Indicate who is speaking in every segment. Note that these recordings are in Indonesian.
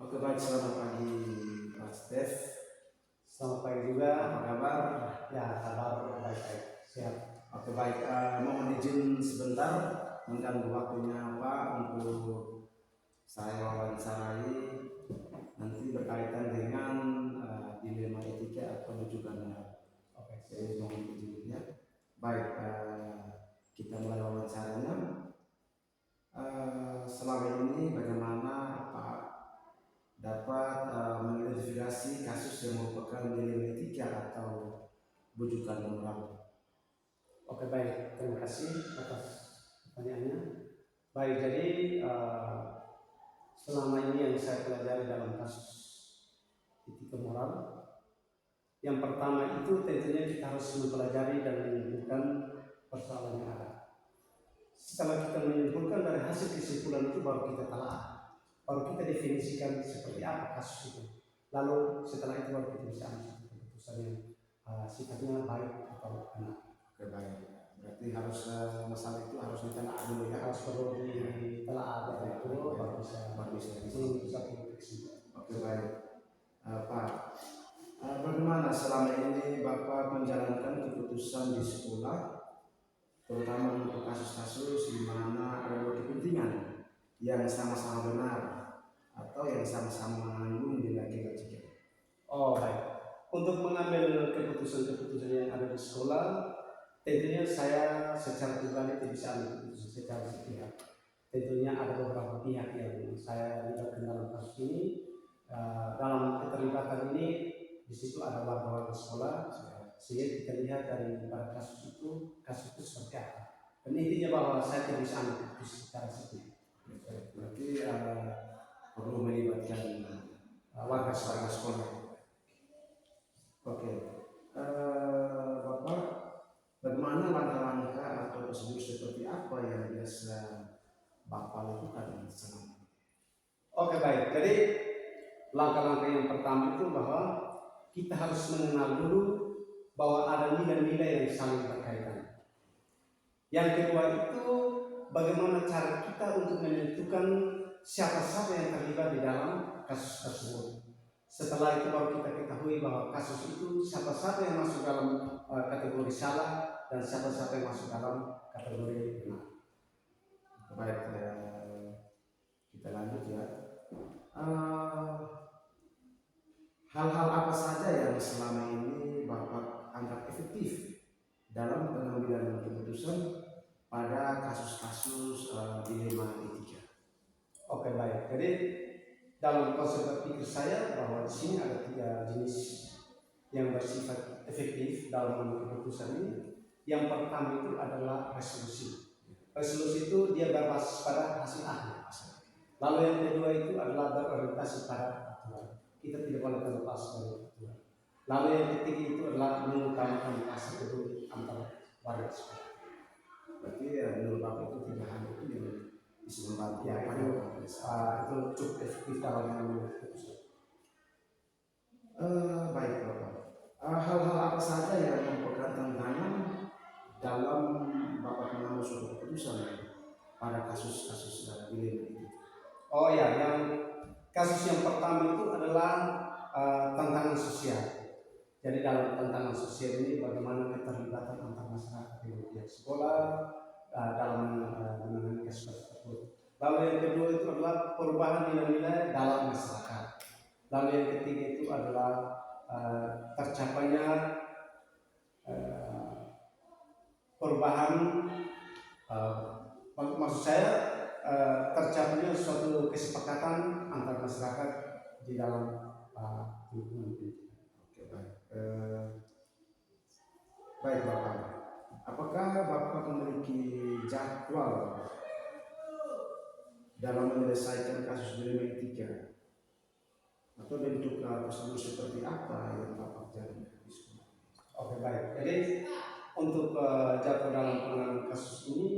Speaker 1: Oke baik, selamat pagi Pak Stef.
Speaker 2: Selamat pagi juga.
Speaker 1: Apa kabar?
Speaker 2: Ya, kabar baik-baik. Siap.
Speaker 1: Oke baik, mohon izin sebentar mengganggu waktunya Pak untuk saya wawancarai nanti berkaitan dengan dilema etika atau rujukan moral.
Speaker 2: Oke.
Speaker 1: Jadi mohon izinnya. Baik, kita mulai wawancaranya. Selama ini bagaimana Pak dapat mengidentifikasi kasus yang merupakan dilema etika atau bujukan moral?
Speaker 2: Oke, baik. Terima kasih atas pertanyaannya. Baik, jadi selama ini yang saya pelajari dalam kasus etika moral, yang pertama itu tentunya kita harus mempelajari dan menyimpulkan persoalan yang ada. Setelah kita menyimpulkan dari hasil kesimpulan itu baru kita telah, baru kita definisikan seperti apa kasus itu. Lalu setelah itu baru kita bisa ambil keputusan yang sifatnya baik atau benar.
Speaker 1: Oke baik, berarti harus masalah itu harus ditelaah dulu ya.
Speaker 2: Harus perlu ditelaah dulu baru bisa satu kesimpulan.
Speaker 1: Oke baik, Pak. Bagaimana selama ini Bapak menjalankan keputusan di sekolah, terutama untuk kasus-kasus di mana ada dua kepentingan yang sama-sama benar atau yang sama-sama mengandung nilai kebajikan?
Speaker 2: Oh baik, untuk mengambil keputusan-keputusan yang ada di sekolah, tentunya saya secara pribadi tidak bisa ambil keputusan secara sepihak. Tentunya ada beberapa pihak yang saya libatkan dalam kasus ini. Dalam keterlibatan ini, di situ ada warga-warga sekolah, sehingga kita lihat dari pada kasus itu seperti apa. Dan intinya bahwa saya tidak bisa ambil keputusan secara sepihak.
Speaker 1: Berarti perlu melibatkan warga sekolah. Oke, Bapak, bagaimana langkah-langkah atau prosedur seperti apa yang biasa Bapak lakukan selama ini?
Speaker 2: Oke baik, jadi langkah-langkah yang pertama itu bahwa kita harus mengenal dulu bahwa ada nilai-nilai yang saling berkaitan. Yang kedua itu bagaimana cara kita untuk menentukan siapa-siapa yang terlibat di dalam kasus tersebut. Setelah itu baru kita ketahui bahwa kasus itu siapa-siapa yang masuk dalam kategori salah dan siapa-siapa yang masuk dalam kategori benar.
Speaker 1: Baik, kita lanjut ya. Hal-hal apa saja yang selama ini Bapak anggap efektif dalam pengambilan keputusan pada kasus-kasus dilema etika?
Speaker 2: Oke baik, jadi dalam konsep berpikir saya bahwa di sini ada 3 jenis yang bersifat efektif dalam mengambil keputusan ini. Yang pertama itu adalah resolusi. Resolusi itu dia berbasis pada hasil akhir. Lalu yang kedua itu adalah berorientasi pada aturan. Kita tidak boleh terlepas dari aturan. Lalu yang ketiga itu adalah mengutamakan rasa peduli antara warga sekolah.
Speaker 1: Berarti menurut Bapak itu 3 hal itu yang bisa membantu
Speaker 2: ya, itu cukup efektif dalam mengambil keputusan.
Speaker 1: Baik Bapak, hal-hal apa saja yang merupakan tantangan dalam Bapak mengambil suatu keputusan pada kasus-kasus dilema itu?
Speaker 2: Oh ya, yang kasus yang pertama itu adalah tantangan sosial. Jadi dalam tantangan sosial ini bagaimana keterlibatan antar masyarakat di pihak sekolah dalam menangani kasus tersebut. Lalu yang kedua itu adalah perubahan nilai-nilai dalam masyarakat. Lalu yang ketiga itu adalah tercapainya perubahan, maksud saya tercapainya suatu kesepakatan antar masyarakat di dalam lingkungan pendidikan.
Speaker 1: Oke baik. Baik Bapak, apakah Bapak memiliki jadwal dalam menyelesaikan kasus dilema etika atau bentuk prosedur seperti apa yang Bapak jalani di sekolah?
Speaker 2: Oke baik, jadi untuk jadwal dalam penanganan kasus ini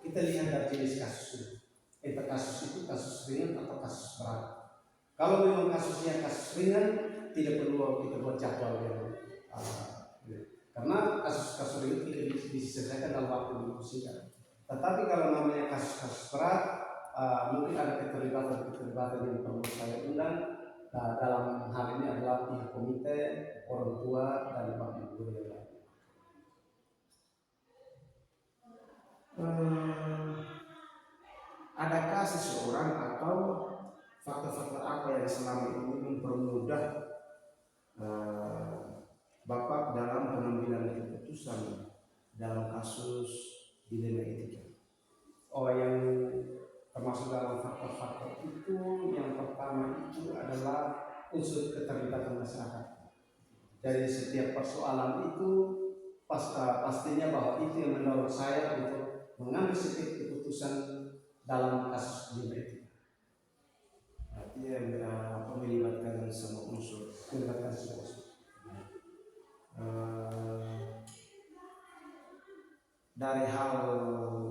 Speaker 2: kita lihat dari jenis kasusnya. Entah kasus itu kasus ringan atau kasus berat. Kalau memang kasusnya kasus ringan, tidak perlu kita buat jadwal yang karena kasus-kasus ringan tidak bisa diselesaikan dalam waktu yang singkat. Tetapi kalau namanya kasus-kasus berat, mungkin ada keterlibatan yang perlu saya undang. Dalam hal ini adalah pihak komite, orang tua, dan bapak ibu yang lain.
Speaker 1: Adakah seseorang atau faktor-faktor apa yang selama ini mempermudah Bapak dalam pengambilan keputusan dalam kasus dilema etika?
Speaker 2: Oh, yang termasuk dalam faktor-faktor itu, yang pertama itu adalah unsur keterlibatan masyarakat. Dari setiap persoalan itu pastinya bahwa itu yang mendorong saya untuk mengambil setiap keputusan dalam kasus dilema etika.
Speaker 1: Berarti yang melibatkan semua unsur.
Speaker 2: Melibatkan semua unsur.
Speaker 1: Dari hal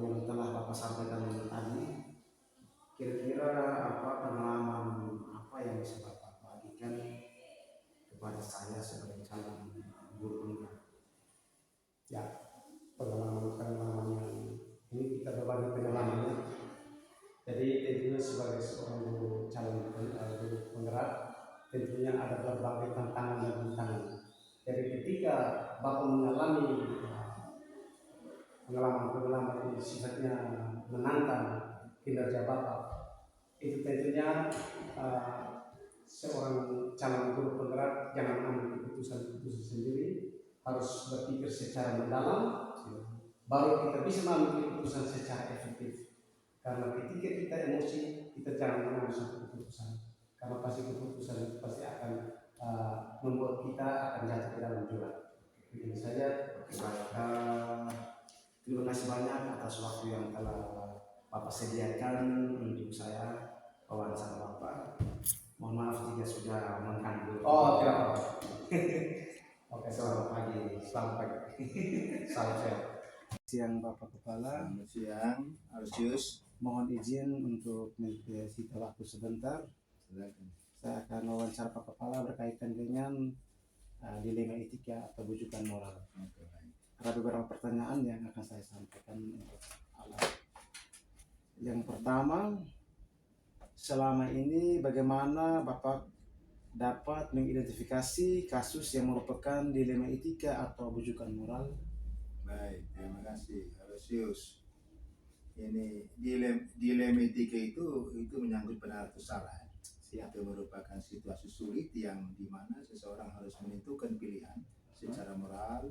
Speaker 1: yang telah Bapak sampaikan tadi, kira-kira apa pengalaman apa yang bisa Bapak bagikan kepada saya sebagai calon guru?
Speaker 2: Ya, pengalaman yang ini kita berbagi pengalamannya. Jadi tentunya sebagai seorang guru calon guru penggerak, tentunya ada berbagai tantangan dan rintangan. Jadi ketika Bapak mengalami pengalaman yang sifatnya menantang kinerja Bapak, itu tentunya seorang calon guru penggerak jangan ambil keputusan sendiri, harus berpikir secara mendalam, baru kita bisa mengambil keputusan secara efektif. Karena ketika kita emosi, kita jangan mengambil satu keputusan, karena pasti keputusan itu pasti akan membuat kita akan jatuh ke dalam jurang. Begini saja.
Speaker 1: Terima kasih banyak atas waktu yang telah Bapak sediakan untuk saya wawancara Bapak. Mohon maaf jika sudah mengganggu.
Speaker 2: Oh, tidak apa-apa.
Speaker 1: Oke, selamat pagi.
Speaker 2: Selamat pagi. Salam sehat.
Speaker 1: Siang Bapak Kepala.
Speaker 3: Selamat siang, Arsius.
Speaker 1: Mohon izin untuk menyita waktu sebentar.
Speaker 3: Silakan.
Speaker 1: Saya akan wawancara Pak Kepala berkaitan dengan dilema etika atau bujukan moral.
Speaker 3: Oke, baik.
Speaker 1: Ada beberapa pertanyaan yang akan saya sampaikan untuk alat. Yang pertama, selama ini bagaimana Bapak dapat mengidentifikasi kasus yang merupakan dilema etika atau bujukan moral?
Speaker 3: Baik, terima kasih, Arsius. Ini dilema etika itu menyangkut benar atau salah. Itu merupakan situasi sulit yang dimana seseorang harus menentukan pilihan secara moral,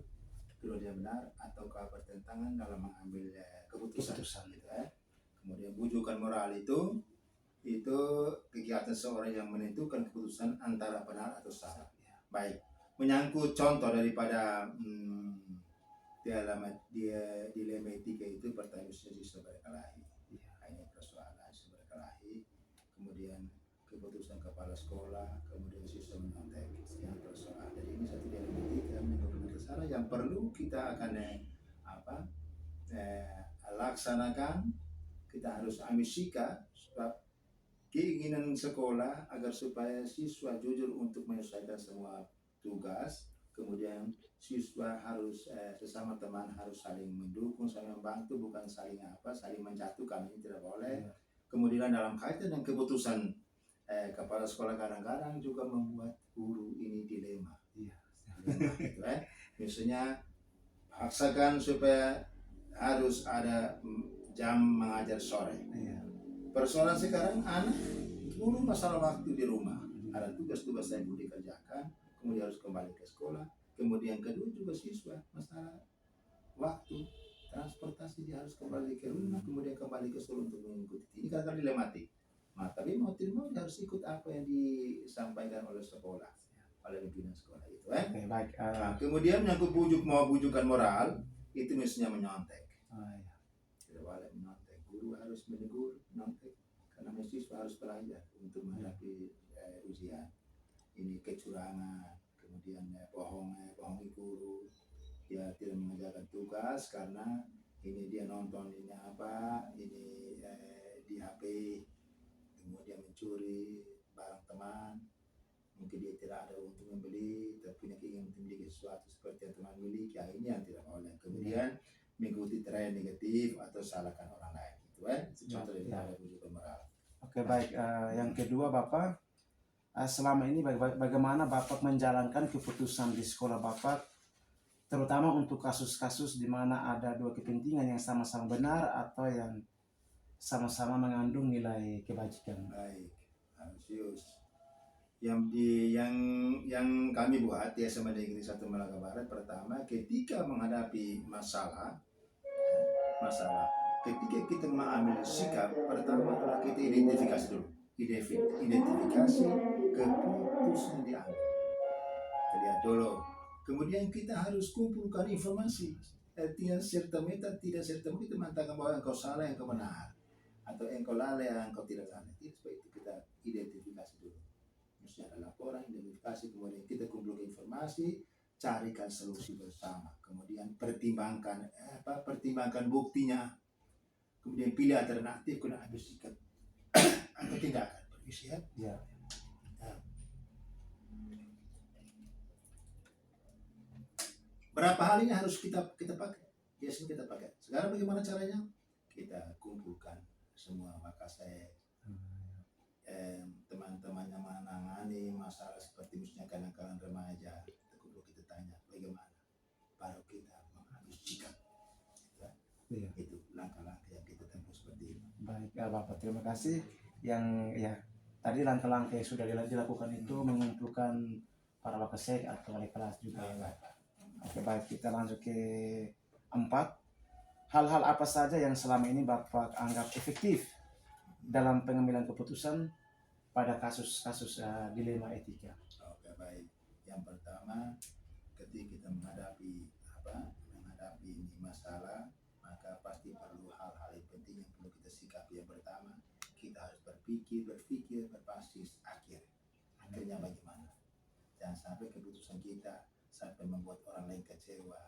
Speaker 3: dia benar ataukah bertentangan dalam mengambil keputusan. Gitu, Kemudian bujukan moral itu kegiatan seorang yang menentukan keputusan antara benar atau salah. Baik, menyangkut contoh daripada dilema etika itu pertanyaan siswa berkelahi. Hanya persoalan siswa berkelahi, kemudian keputusan kepala sekolah, kemudian siswa menyontek. Yang persoalan. Jadi ini satu dilema etika menyangkut salah yang perlu kita akan laksanakan. Kita harus ambil sikap sebab keinginan sekolah agar supaya siswa jujur untuk menyelesaikan semua tugas. Kemudian siswa harus sesama teman harus saling mendukung, saling membantu, bukan saling menjatuhkan. Ini tidak boleh. Kemudian dalam kaitan dengan keputusan kepala sekolah kadang-kadang juga membuat guru ini dilema. Gitu, Misalnya paksakan supaya harus ada jam mengajar sore. Persoalan sekarang anak guru masalah waktu di rumah, ada tugas-tugas yang perlu dikerjakan, kemudian harus kembali ke sekolah. Kemudian kedua juga siswa masalah waktu transportasi, dia harus kembali ke rumah, kemudian kembali ke sekolah untuk mengikuti. Ini kadang-kadang dilematik. Nah, tapi mau tidak mau dia harus ikut apa yang disampaikan oleh sekolah, oleh pimpinan sekolah itu.
Speaker 1: Baik.
Speaker 3: Nah, kemudian menyangkut bujukan moral itu misalnya menyontek. Tidak boleh menyontek. Guru harus menegur menyontek karena mahasiswa harus belajar untuk menghadapi ujian. Ini kecurangan, kemudian bohongi guru, dia tidak mengerjakan tugas karena ini dia nonton ini di HP, kemudian mencuri barang teman, mungkin dia tidak ada untuk membeli, tapi punya keinginan untuk membeli sesuatu seperti yang teman miliki, ini yang tidak boleh. Kemudian mengikuti tren negatif atau salahkan orang lain. itu contoh daripada wujud moral.
Speaker 1: Oke, baik. Yang kedua Bapak, selama ini bagaimana Bapak menjalankan keputusan di sekolah Bapak, terutama untuk kasus-kasus di mana ada dua kepentingan yang sama-sama benar atau yang sama-sama mengandung nilai kebajikan.
Speaker 3: Baik, Alsius. Yang kami buat di SMA Negeri 1 Malaka Barat, pertama ketika menghadapi masalah, ketika kita mengambil sikap, pertama adalah kita identifikasi dulu, identifikasi keputusan diambil. Kita lihat dulu. Kemudian kita harus kumpulkan informasi. Tidak serta-merta kita mengatakan bahwa engkau salah, engkau benar, atau engkau lalai, engkau tidak lalai. Tidak, seperti itu kita identifikasi dulu. Mesti ada laporan, identifikasi, kemudian kita kumpulkan informasi, carikan solusi bersama, kemudian pertimbangkan buktinya, kemudian pilih alternatif, kemudian ambil sikap atau tindakan. Permisi ya.
Speaker 1: Ya.
Speaker 3: Berapa hal ini harus kita pakai? Biasanya kita pakai. Sekarang bagaimana caranya? Kita kumpulkan semua, maka saya teman-teman yang menangani masalah seperti misalnya kenakalan remaja, kita tanya bagaimana, baru kita mengambil sikap.
Speaker 1: Iya.
Speaker 3: Itu langkah-langkah yang kita tempuh seperti itu.
Speaker 1: Baik, Bapak, terima kasih. Yang ya tadi langkah-langkah yang sudah dilakukan itu mengumpulkan para wakasek atau wali kelas juga ya Bapak. Oke, baik, kita lanjut ke 4. Hal-hal apa saja yang selama ini Bapak anggap efektif dalam pengambilan keputusan pada kasus-kasus dilema etika?
Speaker 3: Oke, baik. Yang pertama, ketika kita menghadapi ini masalah, maka pasti perlu hal-hal yang penting yang perlu kita sikapi. Yang pertama, kita harus berpikir berbasis akhirnya bagaimana. Jangan sampai keputusan kita sampai membuat orang lain kecewa,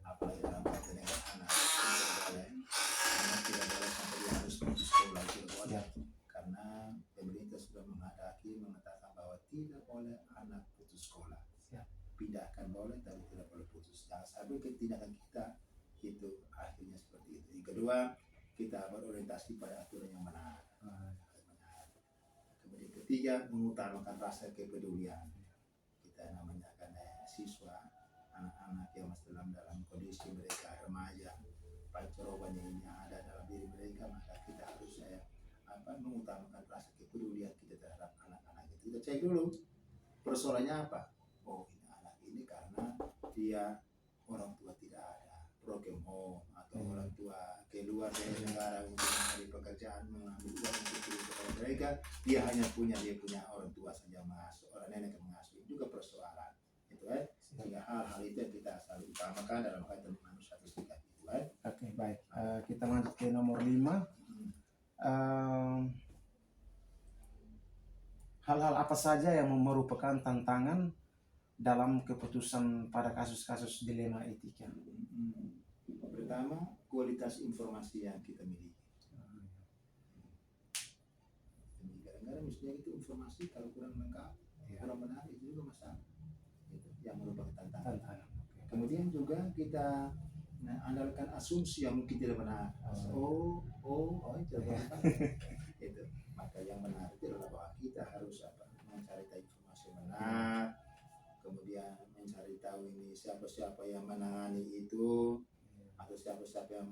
Speaker 3: apalagi dalam kaitan dengan anak. Tidak boleh sampai dia harus putus sekolah, tidak boleh. Karena pemerintah sudah mengatakan bahwa tidak boleh anak putus sekolah. Pindahkan boleh, tapi tidak boleh putus. Jangan sampai tindakan kita itu akhirnya seperti itu. Yang kedua, kita berorientasi pada aturan yang benar. Kemudian ketiga, mengutamakan rasa kepedulian. Kita namanya siswa, anak-anak yang masih dalam kondisi mereka remaja, pancaroban ini ada dalam diri mereka, maka kita harus mengutamakan rasa kepedulian kita terhadap anak-anak itu. Kita cek dulu persoalannya apa. Oh, ini anak ini karena dia orang tua tidak ada, broken home, atau orang tua keluar dari negara untuk mencari pekerjaan, mengambil uang untuk kepada mereka, dia punya orang tua saja mengasuh, orang nenek yang mengasuh. Itu juga persoalan. Sehingga hal-hal itu yang kita selalu utamakan dalam kaitan manusia etika itu.
Speaker 1: Oke, baik. Kita lanjut ke nomor 5. Hal-hal apa saja yang merupakan tantangan dalam keputusan pada kasus-kasus dilema etika?
Speaker 3: Pertama, kualitas informasi yang kita miliki. Kadang-kadang misalnya itu informasi kalau kurang lengkap, kurang benar, itu juga masalah. Yang merupakan tantangan. Kemudian juga kita andalkan asumsi yang mungkin tidak benar. Itu benar. Itu. Maka yang benar itu adalah bahwa kita harus mencari tahu informasi yang benar, kemudian mencari tahu ini siapa-siapa yang menangani itu, atau siapa-siapa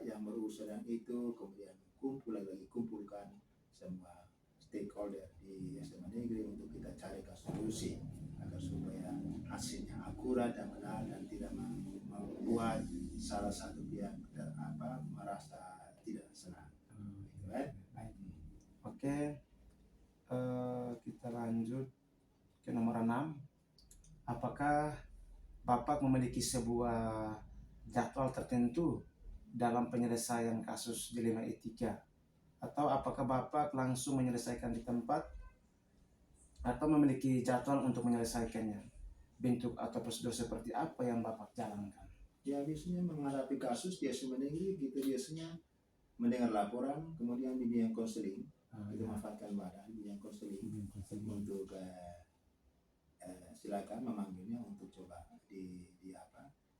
Speaker 3: yang berurusan dengan itu, kemudian kumpulkan semua stakeholder di SMA Negeri untuk kita carikan solusi agar supaya hasilnya akurat dan benar dan tidak membuat salah satu pihak merasa tidak senang.
Speaker 1: Oke, kita lanjut ke nomor 6. Apakah Bapak memiliki sebuah jadwal tertentu dalam penyelesaian kasus dilema etika? Atau apakah Bapak langsung menyelesaikan di tempat atau memiliki jadwal untuk menyelesaikannya? Bentuk atau prosedur seperti apa yang Bapak jalankan?
Speaker 3: Ya, biasanya menghadapi kasus di SMA Negeri kita biasanya mendengar laporan, kemudian bimbingan konseling. Kita manfaatkan badan bimbingan konseling untuk silakan memanggilnya untuk coba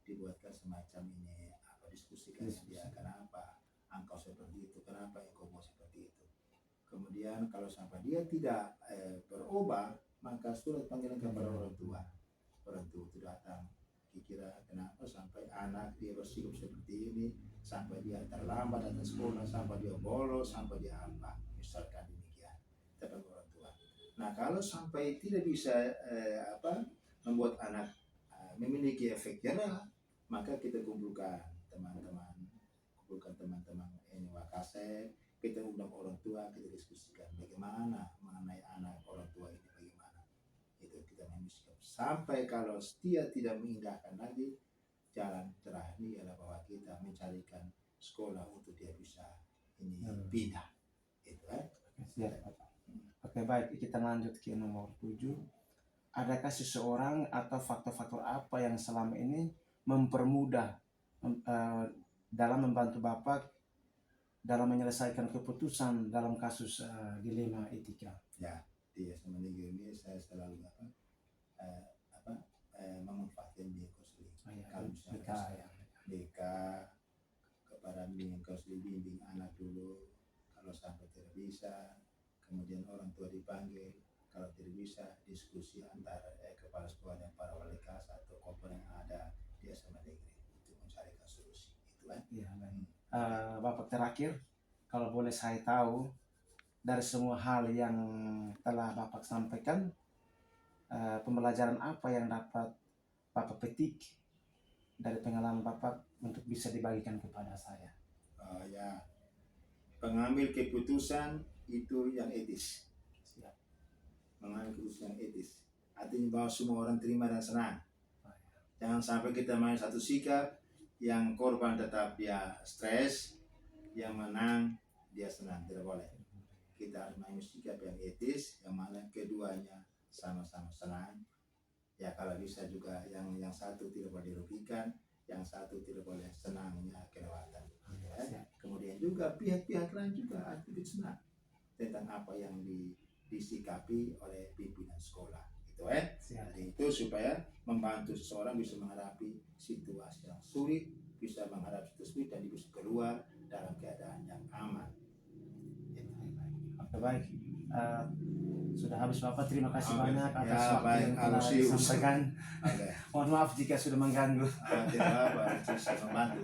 Speaker 3: dibuatkan semacam ini diskusikan dia kenapa engkau seperti itu, kenapa engkau mau seperti itu. Kemudian kalau sampai dia tidak berubah, maka surat panggilan kepada orang tua. Orang tua itu datang, kira kenapa sampai anak dia bersikap seperti ini, sampai dia terlambat datang sekolah, sampai dia bolos, sampai dia apa, misalkan demikian. Tepat orang tua. Nah kalau sampai tidak bisa membuat anak memiliki efek jerah, maka kita kumpulkan teman-teman ini Wakasek, kita undang orang tua, kita diskusikan bagaimana mengenai anak orang tua ini, bagaimana itu kita memisikan sampai kalau dia tidak mengindahkan lagi, jalan terakhir adalah bahwa kita mencarikan sekolah untuk dia bisa ini pindah itu
Speaker 1: Siap, Bapak. Oke, baik, kita lanjut ke nomor 7. Adakah seseorang atau faktor-faktor apa yang selama ini mempermudah dalam membantu Bapak dalam menyelesaikan keputusan dalam kasus dilema etika?
Speaker 3: Ya, di SMA Negeri ini saya selalu memanfaatkan bimbingan konseling. Kalau misalnya BK kepada bimbingan konseling, bimbing anak dulu, kalau sampai tidak bisa, kemudian orang tua dipanggil, kalau tidak bisa diskusi antara kepala sekolah dan para wali kelas atau komponen yang ada di SMA Negeri untuk mencarikan solusi. Itu kan?
Speaker 1: Iya, baik. Bapak terakhir, kalau boleh saya tahu dari semua hal yang telah Bapak sampaikan, pembelajaran apa yang dapat Bapak petik dari pengalaman Bapak untuk bisa dibagikan kepada saya?
Speaker 3: Ya, pengambil keputusan itu yang etis.
Speaker 1: Siap.
Speaker 3: Mengambil keputusan yang etis. Artinya bahwa semua orang terima dan senang. Jangan sampai kita main satu sikap yang korban tetap dia stres, yang menang dia senang, tidak boleh. Kita harus main sikap yang etis, yang mana keduanya sama-sama senang. Ya kalau bisa juga yang satu tidak boleh dirugikan, yang satu tidak boleh senangnya kelewatan. Ya. Kemudian juga pihak-pihak lain juga harus senang tentang apa yang disikapi oleh pimpinan sekolah. Jadi itu supaya membantu seseorang bisa menghadapi situasi yang sulit, bisa menghadapi situasi sulit dan bisa keluar dalam keadaan yang aman.
Speaker 1: Oke, baik. Sudah habis Bapak, terima kasih banyak atas
Speaker 3: Ya,
Speaker 1: waktu
Speaker 3: baik.
Speaker 1: yang telah disampaikan. Mohon maaf jika sudah mengganggu.
Speaker 3: Tidak apa-apa, bisa membantu.